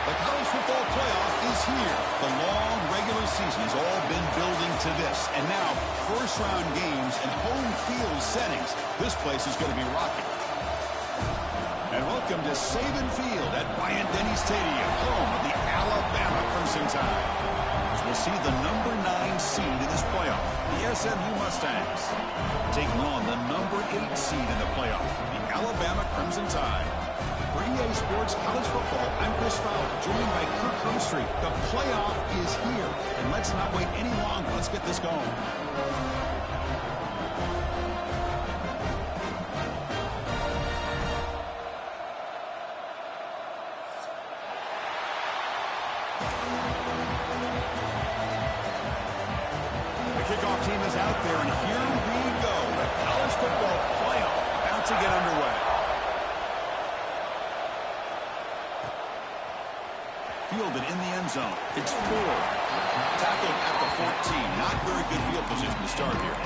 The college football playoff is here. The long regular season has all been building to this. And now, first-round games and home field settings. This place is going to be rocking. And welcome to Saban Field at Bryant-Denny Stadium, home of the Alabama Crimson Tide. As we'll see the number 9 seed in this playoff, the SMU Mustangs, taking on the number 8 seed in the playoff, the Alabama Crimson Tide. For EA Sports College Football, I'm Chris Fowler, joined by Kirk Humstreet. The playoff is here, and let's not wait any longer. Let's get this going. The kickoff team is out there, and here we go. The college football playoff about to get underway. Fielded in the end zone. It's 4. Tackled at the 14. Not very good field position to start here.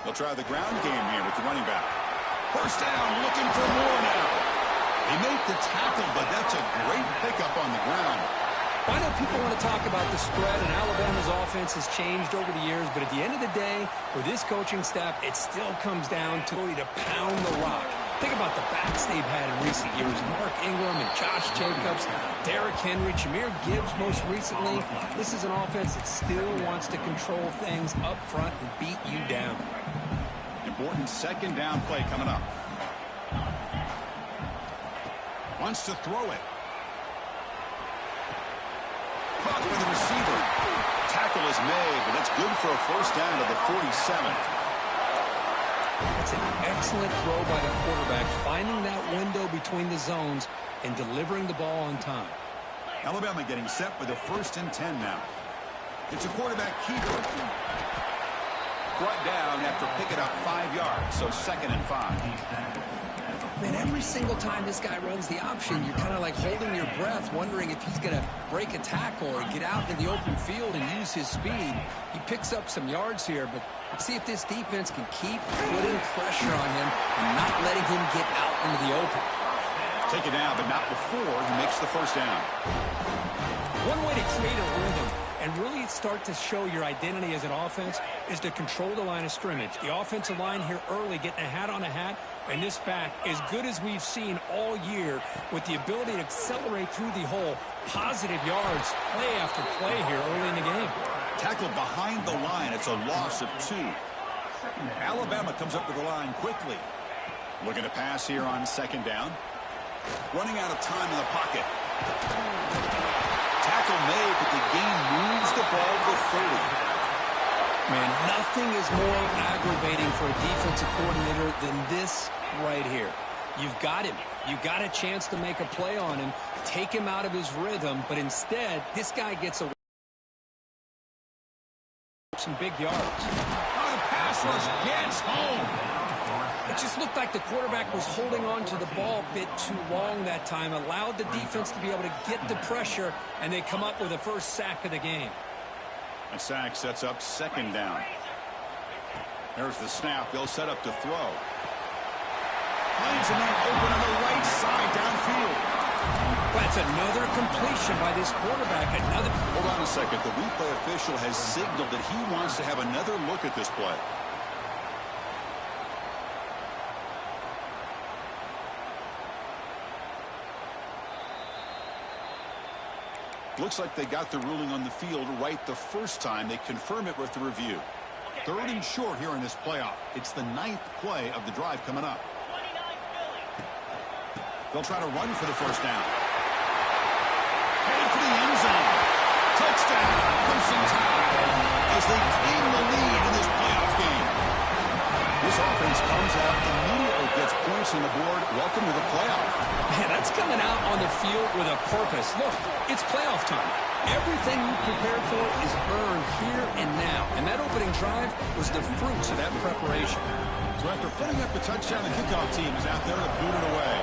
They'll try the ground game here with the running back. First down, looking for more now. They make the tackle, but that's a great pickup on the ground. I know people want to talk about the spread, and Alabama's offense has changed over the years, but at the end of the day, with this coaching staff, it still comes down to pound the rock. Think about the backs they've had in recent years. Mark Ingram and Josh Jacobs, Derrick Henry, Jahmyr Gibbs most recently. This is an offense that still wants to control things up front and beat you down. Important second down play coming up. Wants to throw it. Caught by the receiver. Tackle is made, but that's good for a first down to the 47. It's an excellent throw by the quarterback, finding that window between the zones and delivering the ball on time. Alabama getting set with a 1st and 10 now. It's a quarterback keeper. Brought down after picking up 5 yards, so 2nd and 5. Man, every single time this guy runs the option, you're kind of like holding your breath, wondering if he's going to break a tackle or get out in the open field and use his speed. He picks up some yards here, but let's see if this defense can keep putting pressure on him and not letting him get out into the open. Take it down, but not before he makes the first down. One way to create a rhythm and really start to show your identity as an offense is to control the line of scrimmage. The offensive line here early getting a hat on a hat, and this back as good as we've seen all year with the ability to accelerate through the hole. Positive yards, play after play here early in the game. Tackled behind the line. It's a loss of 2. Alabama comes up with the line quickly. Looking to pass here on 2nd down. Running out of time in the pocket. Tackle made, but the game moves the ball to 30. Man, nothing is more aggravating for a defensive coordinator than this right here. You've got him. You've got a chance to make a play on him, take him out of his rhythm, but instead, this guy gets away some big yards. Oh, the pass rush gets home. It just looked like the quarterback was holding on to the ball a bit too long that time, allowed the defense to be able to get the pressure, and they come up with the first sack of the game. A sack sets up 2nd down. There's the snap. They'll set up to throw. Finds a man open on the right side downfield. That's another completion by this quarterback. Hold on a second. The replay official has signaled that he wants to have another look at this play. Looks like they got the ruling on the field right the first time. They confirm it with the review. 3rd and short here in this playoff. It's the 9th play of the drive coming up. They'll try to run for the first down. Headed for the end zone. Touchdown, Crimson Tide, as they claim the lead in this playoff game. This offense comes out immediately, gets points on the board. Welcome to the playoff. Man, that's coming out on the field with a purpose. Look, it's playoff time. Everything you prepared for is earned here and now. And that opening drive was the fruits of that preparation. So after putting up the touchdown, the kickoff team is out there to boot it away.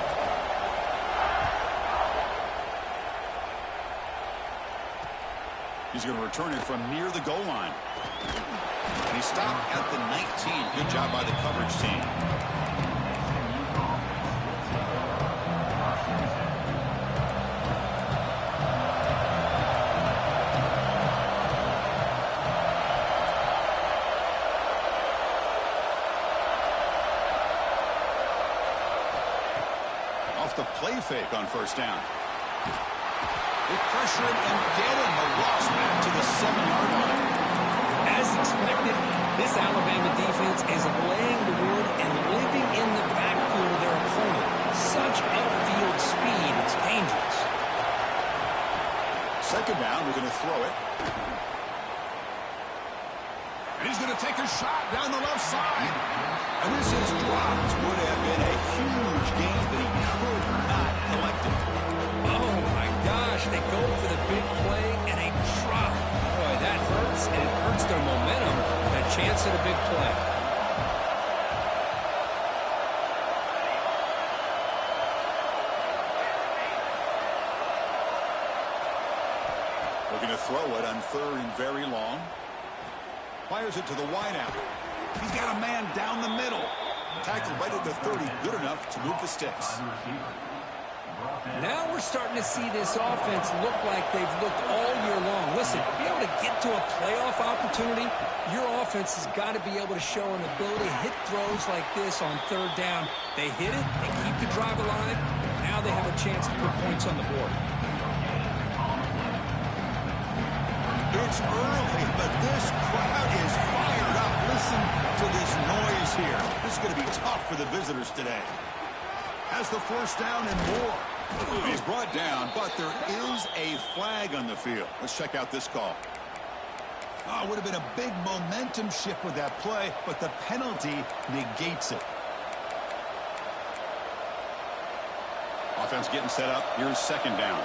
He's going to return it from near the goal line. And he stopped at the 19. Good job by the coverage team. Off the play fake on first down. They pressure him and get him. A loss back to the 7-yard line. As expected, this Alabama defense is laying the wood and living in the backfield of their opponent. Such upfield speed, it's dangerous. Second down, we're going to throw it. And he's going to take a shot down the left side. And this is dropped. Would have been a huge gain, but he could not collect it. Oh, my gosh. They go for the big play, and they drop. Boy, that hurts, and it hurts their momentum, that chance at a big play. We're going to throw it on third and very long. Fires it to the wideout. He's got a man down the middle. Tackled right at the 30, good enough to move the sticks. Now we're starting to see this offense look like they've looked all year long. Listen, to be able to get to a playoff opportunity, your offense has got to be able to show an ability to hit throws like this on third down. They hit it, they keep the drive alive. Now they have a chance to put points on the board. It's early, but this crowd is fired up. Listen to this noise here. This is going to be tough for the visitors today. Has the first down and more. He's brought down, but there is a flag on the field. Let's check out this call. Oh, would have been a big momentum shift with that play, but the penalty negates it. Offense getting set up. Here's second down.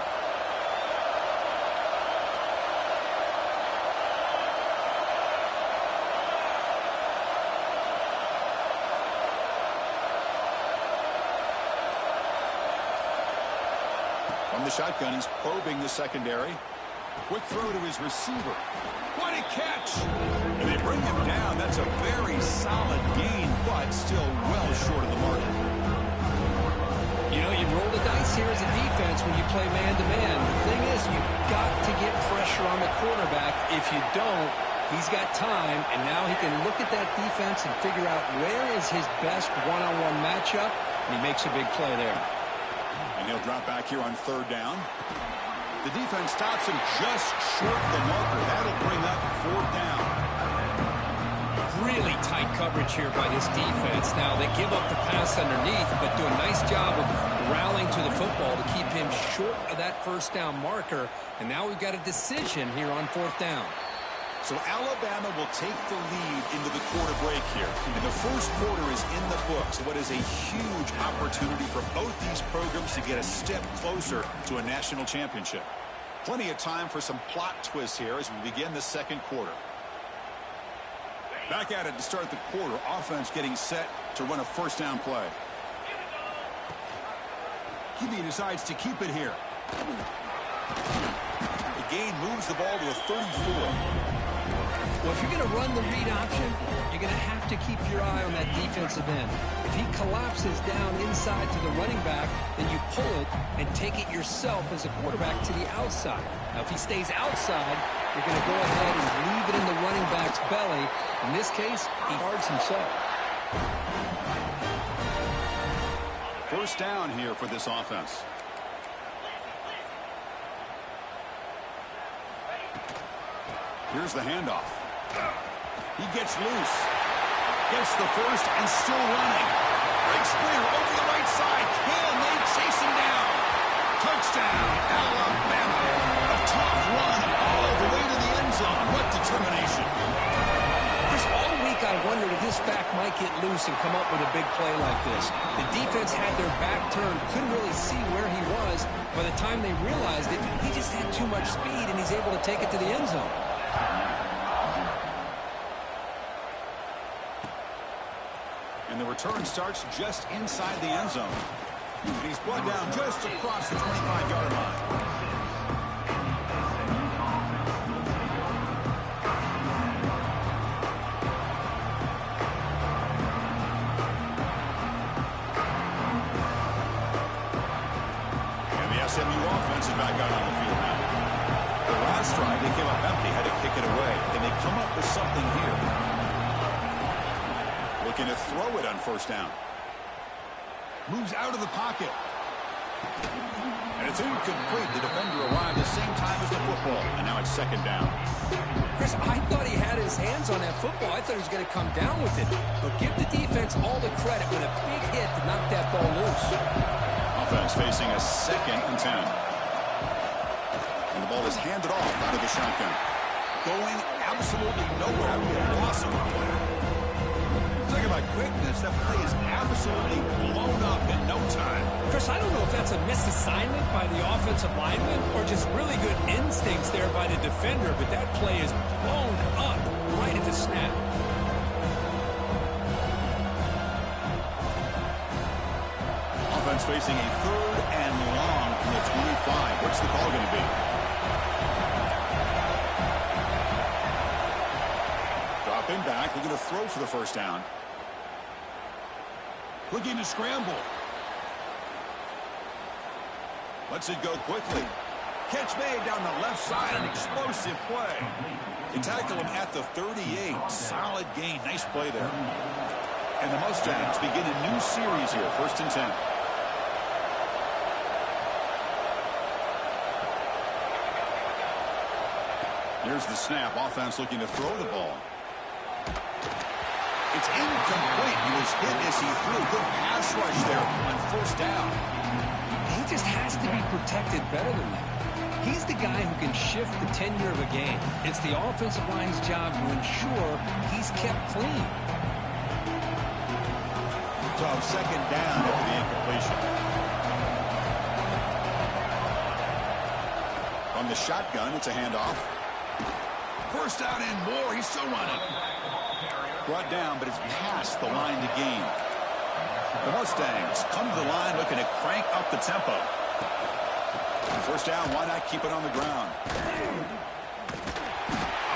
From the shotgun, he's probing the secondary. Quick throw to his receiver. What a catch! And they bring him down. That's a very solid gain, but still well short of the mark. You know, you roll the dice here as a defense when you play man-to-man. The thing is, you've got to get pressure on the quarterback. If you don't, he's got time, and now he can look at that defense and figure out where is his best one-on-one matchup, and he makes a big play there. And he'll drop back here on third down. The defense stops him just short of the marker. That'll bring up fourth down. Really tight coverage here by this defense. Now, they give up the pass underneath, but do a nice job of rallying to the football to keep him short of that first down marker. And now we've got a decision here on fourth down. So Alabama will take the lead into the quarter break here. And the first quarter is in the books. What is a huge opportunity for both these programs to get a step closer to a national championship. Plenty of time for some plot twists here as we begin the second quarter. Back at it to start the quarter. Offense getting set to run a first down play. QB decides to keep it here. The gain moves the ball to a 34. Well, if you're going to run the read option, you're going to have to keep your eye on that defensive end. If he collapses down inside to the running back, then you pull it and take it yourself as a quarterback to the outside. Now, if he stays outside, you're going to go ahead and leave it in the running back's belly. In this case, he guards himself. First down here for this offense. Here's the handoff. He gets loose. Gets the first and still running. Breaks clear over the right side. Can they chase him down? Touchdown, Alabama. A tough run all the way to the end zone. What determination. Chris, all week I wondered if this back might get loose and come up with a big play like this. The defense had their back turned, couldn't really see where he was. By the time they realized it, he just had too much speed, and he's able to take it to the end zone. And the return starts just inside the end zone. He's brought down just across the 25-yard line. offense is back out on the field now. The last drive, they came up empty, had to kick it away. And they come up with something here. Looking to throw it on first down. Moves out of the pocket. And it's incomplete. The defender arrived the same time as the football. And now it's second down. Chris, I thought he had his hands on that football. I thought he was going to come down with it. But give the defense all the credit with a big hit to knock that ball loose. Offense facing a 2nd and 10. And the ball is handed off out of the shotgun. Going absolutely nowhere. Loss of a player. Talk about quickness. That play is absolutely blown up in no time. Chris, I don't know if that's a misassignment by the offensive lineman or just really good instincts there by the defender, but that play is blown up right at the snap. Offense facing a 3rd and long from the 25. What's the call going to be? Dropping back, looking to throw for the first down. Looking to scramble. Lets it go quickly. Catch made down the left side, an explosive play. They tackle him at the 38. Solid gain. Nice play there. And the Mustangs begin a new series here. 1st and 10. Here's the snap. Offense looking to throw the ball. It's incomplete. He was hit as he threw. Good pass rush there on first down. He just has to be protected better than that. He's the guy who can shift the tenure of a game. It's the offensive line's job to ensure he's kept clean. So 2nd down after the incompletion. From the shotgun, it's a handoff. First down and more. He's still running. Brought down, but it's past the line to gain. The Mustangs come to the line looking to crank up the tempo. First down, why not keep it on the ground?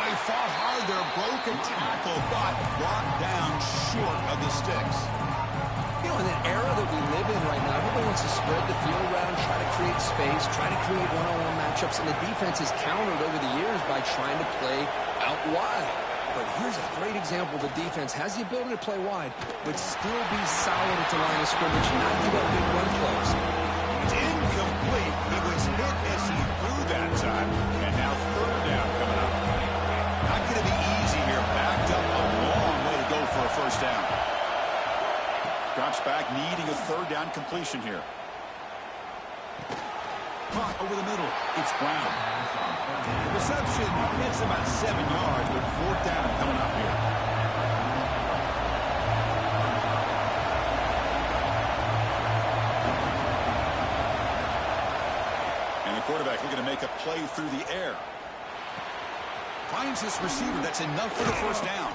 They fought hard there, broke a tackle, but brought down short of the sticks. You know, in that era that we live in right now, everybody wants to spread the field around, try to create space, try to create one-on-one matchups, and the defense has countered over the years by trying to play out wide. But here's a great example. The defense has the ability to play wide, but still be solid at the line of scrimmage, not give up big run plays. It's incomplete. He was hit as he threw that time. And now 3rd down coming up. Not going to be easy here. Backed up a long way to go for a first down. Drops back, needing a 3rd down completion here. Caught over the middle. It's Brown. Reception, it's about 7 yards, but 4th down coming up here. And the quarterback looking to make a play through the air. Finds this receiver. That's enough for the first down.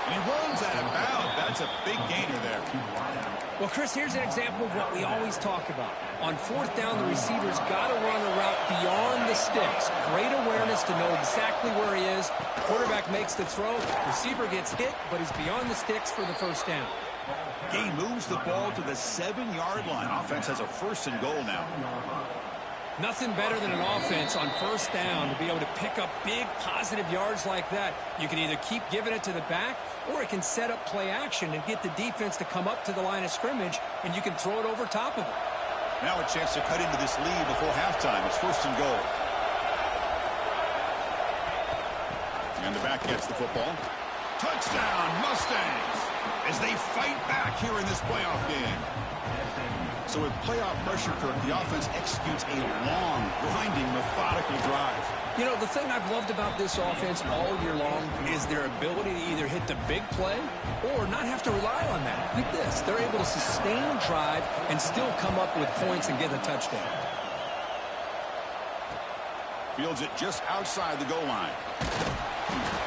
And he runs out of bounds. That's a big gainer there. Well, Chris, here's an example of what we always talk about. On 4th down, the receiver's got to run a route beyond the sticks. Great awareness to know exactly where he is. Quarterback makes the throw. Receiver gets hit, but he's beyond the sticks for the first down. Gain moves the ball to the 7-yard line. Offense has a 1st and goal now. Nothing better than an offense on first down to be able to pick up big positive yards like that. You can either keep giving it to the back, or it can set up play action and get the defense to come up to the line of scrimmage, and you can throw it over top of it. Now a chance to cut into this lead before halftime. It's 1st and goal. And the back gets the football. Touchdown, Mustangs, as they fight back here in this playoff game. So with playoff pressure, Kirk, the offense executes a long, grinding, methodical drive. You know, the thing I've loved about this offense all year long is their ability to either hit the big play or not have to rely on that. Like this, they're able to sustain a drive and still come up with points and get a touchdown. Fields it just outside the goal line.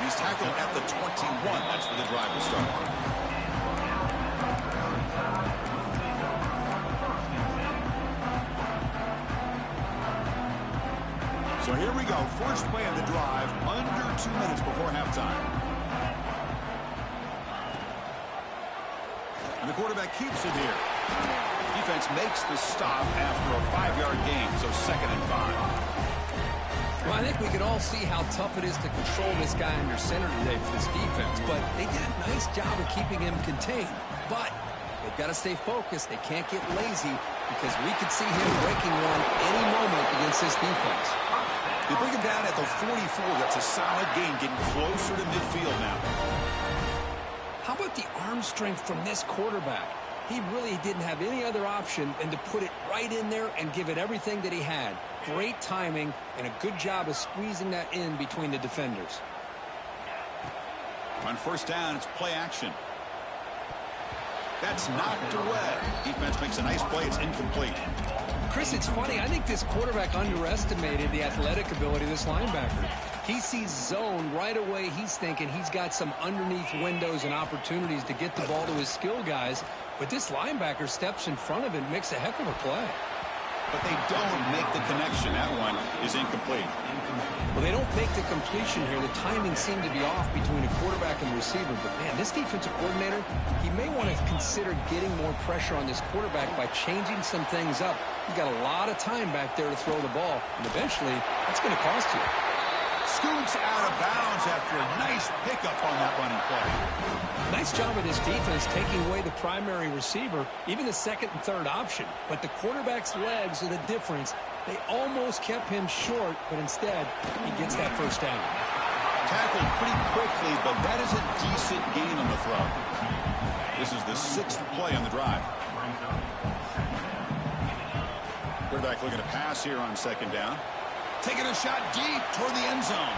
He's tackled at the 21. That's where the drive will start. So here we go. First play of the drive, under 2 minutes before halftime. And the quarterback keeps it here. defense makes the stop after a 5-yard gain, so 2nd and 5. Well, I think we can all see how tough it is to control this guy under center today for this defense, but they did a nice job of keeping him contained. But they've got to stay focused. They can't get lazy because we could see him breaking one any moment against this defense. They bring him down at the 44. That's a solid gain, getting closer to midfield now. How about the arm strength from this quarterback? He really didn't have any other option than to put it right in there and give it everything that he had. Great timing and a good job of squeezing that in between the defenders. On 1st down, it's play action. That's knocked away. Defense makes a nice play. It's incomplete. Chris, it's funny. I think this quarterback underestimated the athletic ability of this linebacker. He sees zone right away. He's thinking he's got some underneath windows and opportunities to get the ball to his skill guys. But this linebacker steps in front of it and makes a heck of a play. But they don't make the connection. That one is incomplete. Well, they don't make the completion here. The timing seemed to be off between a quarterback and the receiver. But, man, this defensive coordinator, he may want to consider getting more pressure on this quarterback by changing some things up. He's got a lot of time back there to throw the ball, and eventually that's going to cost you. Scoots out of bounds after a nice pickup on that running play. Nice job of this defense taking away the primary receiver, even the 2nd and 3rd option. But the quarterback's legs are the difference. They almost kept him short, but instead he gets that 1st down. Tackled pretty quickly, but that is a decent gain on the throw. This is the 6th play on the drive. Quarterback looking to pass here on 2nd down. Taking a shot deep toward the end zone.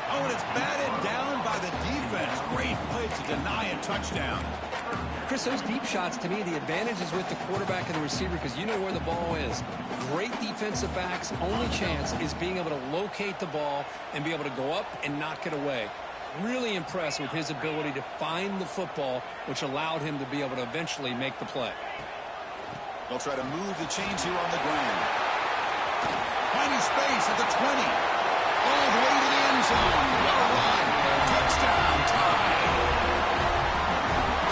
Oh, and it's batted down by the defense. Great play to deny a touchdown. Chris, those deep shots, to me, the advantage is with the quarterback and the receiver because you know where the ball is. Great defensive backs' only chance is being able to locate the ball and be able to go up and knock it away. Really impressed with his ability to find the football, which allowed him to be able to eventually make the play. They'll try to move the chains here on the ground. Finding space at the 20. All the way to the end zone. What a run. Touchdown tie.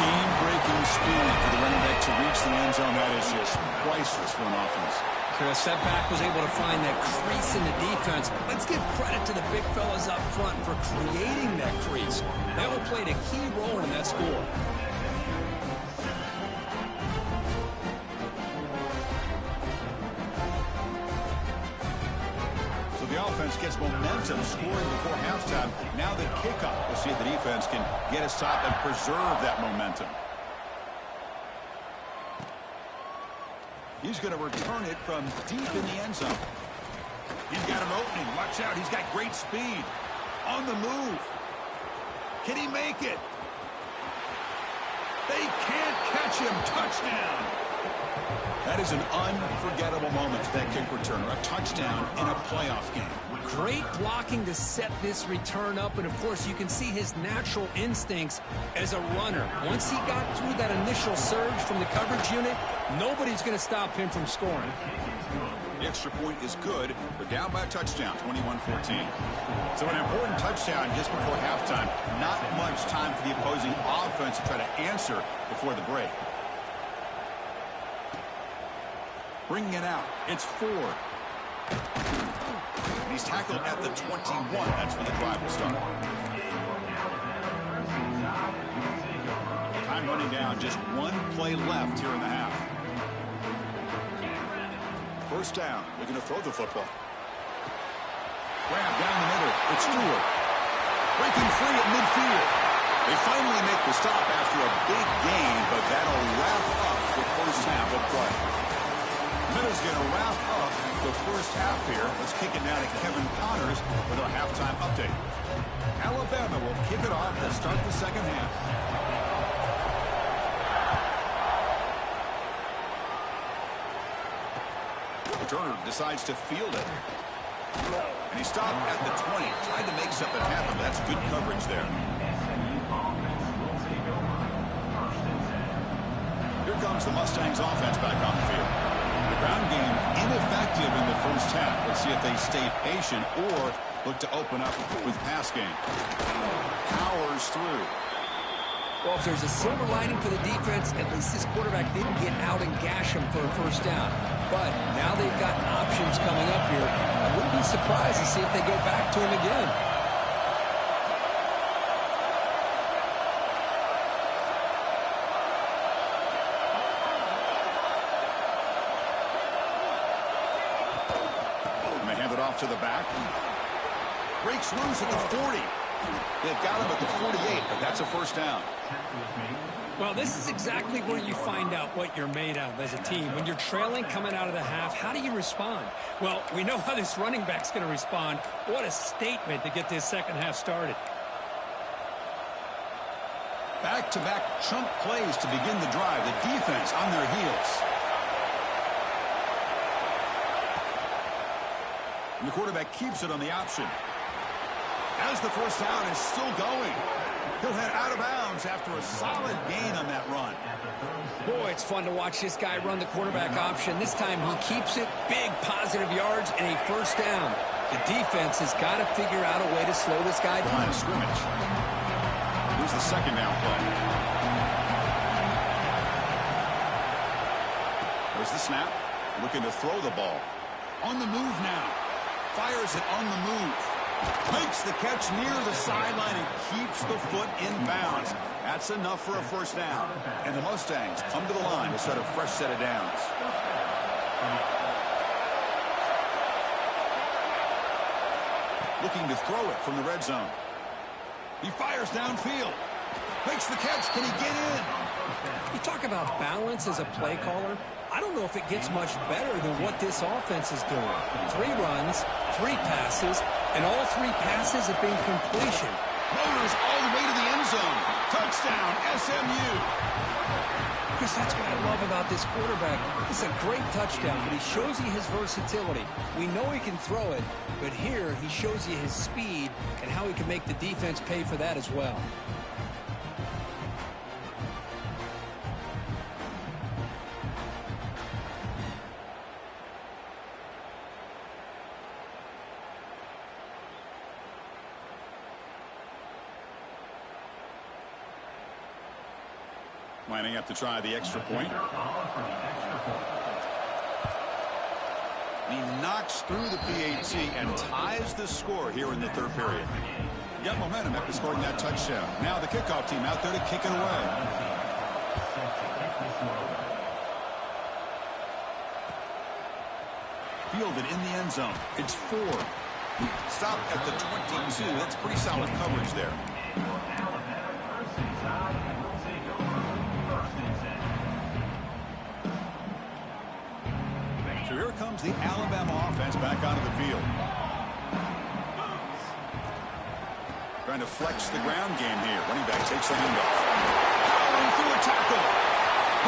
Game-breaking speed for the running back to reach the end zone. That is just priceless for an offense. Chris, that back was able to find that crease in the defense. Let's give credit to the big fellas up front for creating that crease. That one played a key role in that score. The offense gets momentum, scoring before halftime. Now the kickoff. We'll see if the defense can get a stop and preserve that momentum. He's going to return it from deep in the end zone. He's got an opening. Watch out. He's got great speed. On the move. Can he make it? They can't catch him. Touchdown. That is an unforgettable moment for that kick returner. A touchdown in a playoff game. Great blocking to set this return up, and of course you can see his natural instincts as a runner. Once he got through that initial surge from the coverage unit, nobody's going to stop him from scoring. The extra point is good. They're down by a touchdown, 21-14. So an important touchdown just before halftime. Not much time for the opposing offense to try to answer before the break. Bringing it out. It's 4. And he's tackled at the 21. That's when the drive will start. Time running down. Just 1 play left here in the half. 1st down. Looking to throw the football. Grab down the middle. It's Stewart. Breaking free at midfield. They finally make the stop after a big gain, but that'll wrap up the 1st half of play. Middle's going to wrap up the 1st half here. Let's kick it now to Kevin Connors with our halftime update. Alabama will kick it off to start the 2nd half. Turner decides to field it. And he stopped at the 20. Tried to make something happen. That's good coverage there. Here comes the Mustangs offense back on the field. The ground game ineffective in the 1st half. Let's see if they stay patient or look to open up with pass game. Powers through. Well, if there's a silver lining for the defense, at least this quarterback didn't get out and gash him for a first down. But now they've got options coming up here. I wouldn't be surprised to see if they go back to him again. And they hand it off to the back. Breaks loose at the 40. They've got him at the 48, but that's a first down. Well, this is exactly where you find out what you're made of as a team. When you're trailing coming out of the half, how do you respond? Well, we know how this running back's going to respond. What a statement to get this second half started. Back-to-back chunk plays to begin the drive. The defense on their heels. And the quarterback keeps it on the option. As the first down is still going. He'll head out of bounds after a solid gain on that run. Boy, it's fun to watch this guy run the quarterback option. This time he keeps it, big positive yards, and a first down. The defense has got to figure out a way to slow this guy down. Line of scrimmage. Here's the second down play. There's the snap. Looking to throw the ball. On the move now. Fires it on the move. Makes the catch near the sideline and keeps the foot in bounds. That's enough for a first down. And the Mustangs come to the line to set a fresh set of downs. Looking to throw it from the red zone. He fires downfield. Makes the catch. Can he get in? You talk about balance as a play caller. I don't know if it gets much better than what this offense is doing. 3 runs, 3 passes, and all 3 passes have been completion. Motors all the way to the end zone. Touchdown, SMU. Chris, that's what I love about this quarterback. It's a great touchdown, but he shows you his versatility. We know he can throw it, but here he shows you his speed and how he can make the defense pay for that as well. Lining up to try the extra point. He knocks through the PAT and ties the score here in the third period. Got momentum after scoring that touchdown. Now the kickoff team out there to kick it away. Fielded in the end zone. It's 4. Stop at the 22. That's pretty solid coverage there. So here comes the Alabama offense back onto the field. Trying to flex the ground game here. Running back takes a handoff. Powering through a tackle.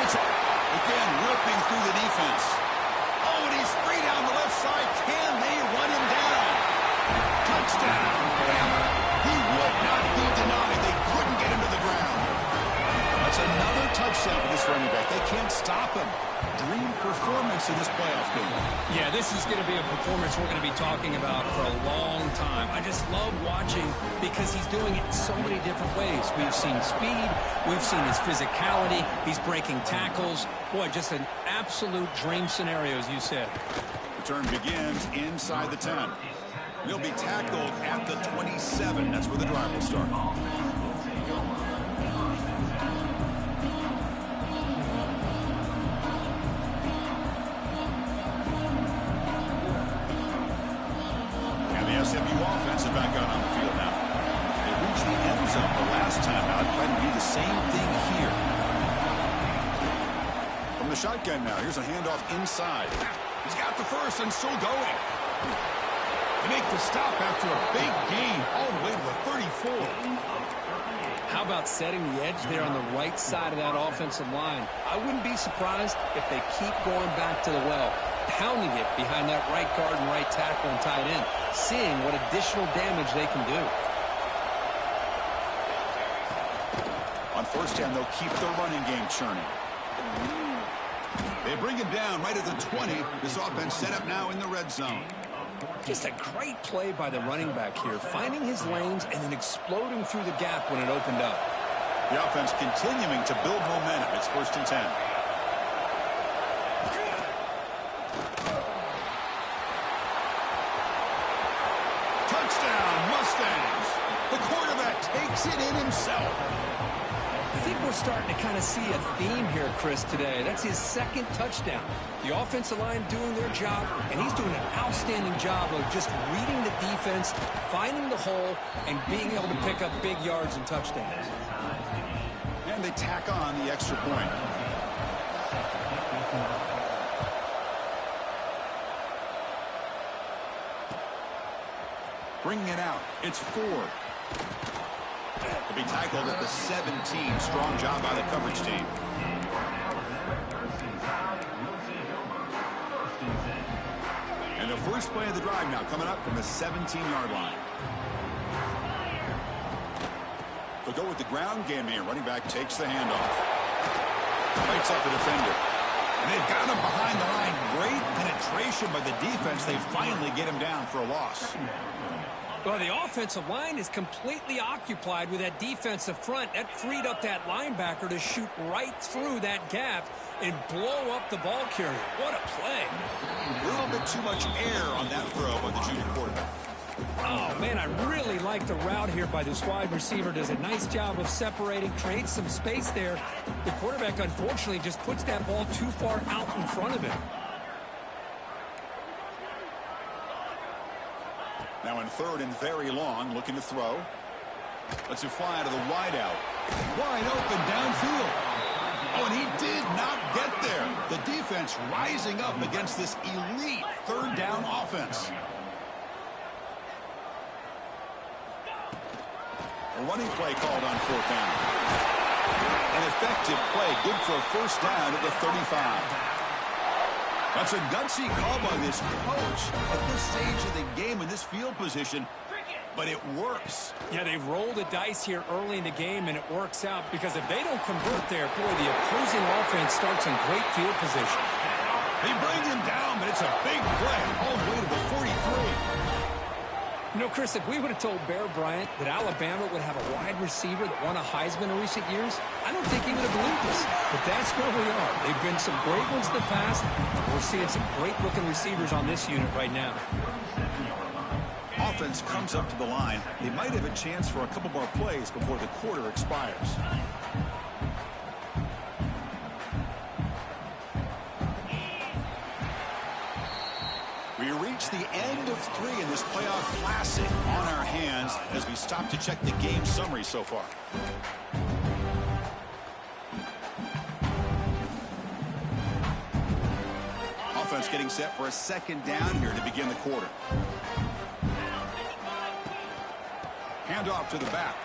Hits it. Again, ripping through the defense. Oh, and he's free down the left side. Can they run him down? Touchdown. He would not be denied. They couldn't get him to the ground. That's another touchdown for this running back. They can't stop him. Dream performance in this playoff game. Yeah, this is going to be a performance we're going to be talking about for a long time. I just love watching because he's doing it in so many different ways. We've seen speed. We've seen his physicality. He's breaking tackles. Boy, just an absolute dream scenario, as you said. Return begins inside the 10. He'll be tackled at the 27. That's where the drive will start. SMU offense is back out on the field now. They reached the end zone the last time out. Trying to do the same thing here. From the shotgun now, here's a handoff inside. He's got the first and still going. They make the stop after a big gain all the way to the 34. How about setting the edge there on the right side of that offensive line? I wouldn't be surprised if they keep going back to the well, pounding it behind that right guard and right tackle and tight end, seeing what additional damage they can do. On first down, they'll keep the running game churning. They bring him down right at the 20. This offense set up now in the red zone. Just a great play by the running back here, finding his lanes and then exploding through the gap when it opened up. The offense continuing to build momentum. It's 1st and 10. Touchdown, Mustangs. The quarterback takes it in himself. I think we're starting to kind of see a theme here, Chris, today. That's his 2nd touchdown. The offensive line doing their job, and he's doing an outstanding job of just reading the defense, finding the hole, and being able to pick up big yards and touchdowns. And they tack on the extra point. Bringing it out. It's Ford. To be tackled at the 17. Strong job by the coverage team. And the first play of the drive now coming up from the 17-yard line. They'll go with the ground game here. Running back takes the handoff. Fights up the defender. And they've got him behind the line. Great penetration by the defense. They finally get him down for a loss. Well, the offensive line is completely occupied with that defensive front. That freed up that linebacker to shoot right through that gap and blow up the ball carrier. What a play. A little bit too much air on that throw by the junior quarterback. Oh, man, I really like the route here by this wide receiver. Does a nice job of separating, creates some space there. The quarterback, unfortunately, just puts that ball too far out in front of him. Now in 3rd and very long, looking to throw. Lets it fly out of the wideout. Wide open downfield. Oh, and he did not get there. The defense rising up against this elite 3rd down offense. A running play called on 4th down. An effective play, good for a 1st down at the 35. That's a gutsy call by this coach at this stage of the game in this field position, but it works. Yeah, they've rolled the dice here early in the game, and it works out because if they don't convert there, boy, the opposing offense starts in great field position. They bring him down, but it's a big play all the way to the 43. You know, Chris, if we would have told Bear Bryant that Alabama would have a wide receiver that won a Heisman in recent years, I don't think he would have believed us. But that's where we are. They've been some great ones in the past. We're seeing some great-looking receivers on this unit right now. Offense comes up to the line. They might have a chance for a couple more plays before the quarter expires. We reach the end of 3 in this playoff classic on our hands as we stop to check the game summary so far. Offense getting set for a 2nd down here to begin the quarter. Handoff to the back.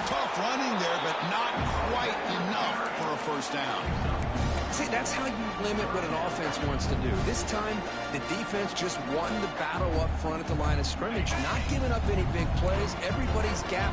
Tough running there, but not quite enough for a 1st down. See, that's how you limit what an offense wants to do. This time, the defense just won the battle up front at the line of scrimmage, not giving up any big plays. Everybody's gap